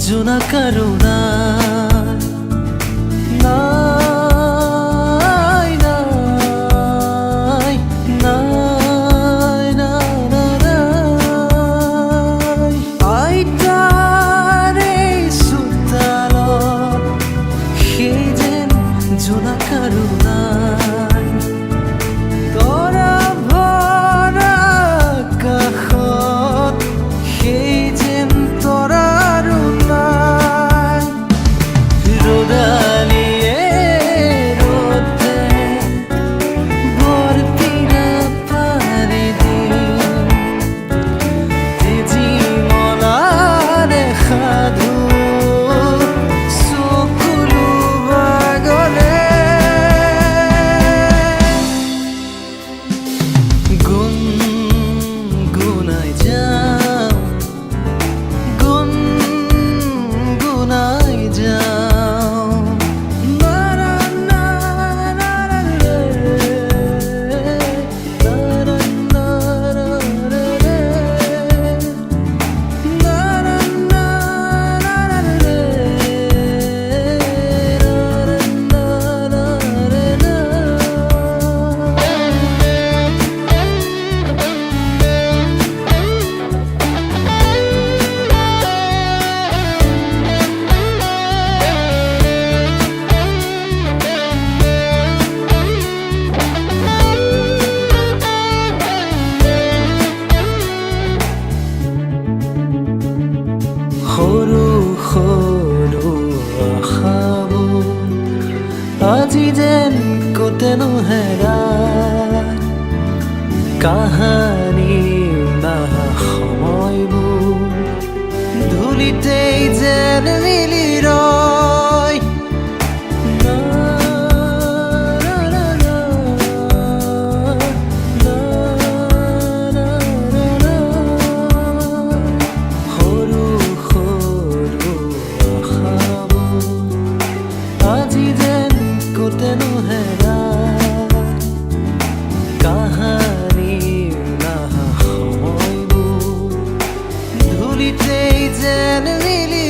জোনাকাৰো নাই নাই নাই নাই আইতাৰে চোতালত সেই যেন জোনাকাৰো নাই তৰা ভৰা আকাশত সেই যেন তৰাৰো নাই ৰ'দালিয়ে ৰ'দে বৰপিৰা পাৰি দিম তেজীমলাৰে সাধু চকুলো বাগৰে গুণগুণাই যাওঁ গুণগুণাই যাওঁ নাৰা নাৰা ৰে নাৰা নাৰা ৰে নাৰা নাৰা ৰে নাৰা সৰু সৰু আশাবোৰ আজি যেন ক'তেনো হেৰাই কাহানি নাহা সময়বোৰ ধূলিতেই যেন মিলি ৰয় সৰু সৰু আশাবোৰ আজি যেন ক'তেনো হেৰাই কাহানি নাহা সময়বোৰ ধূলিতেই যেন মিলি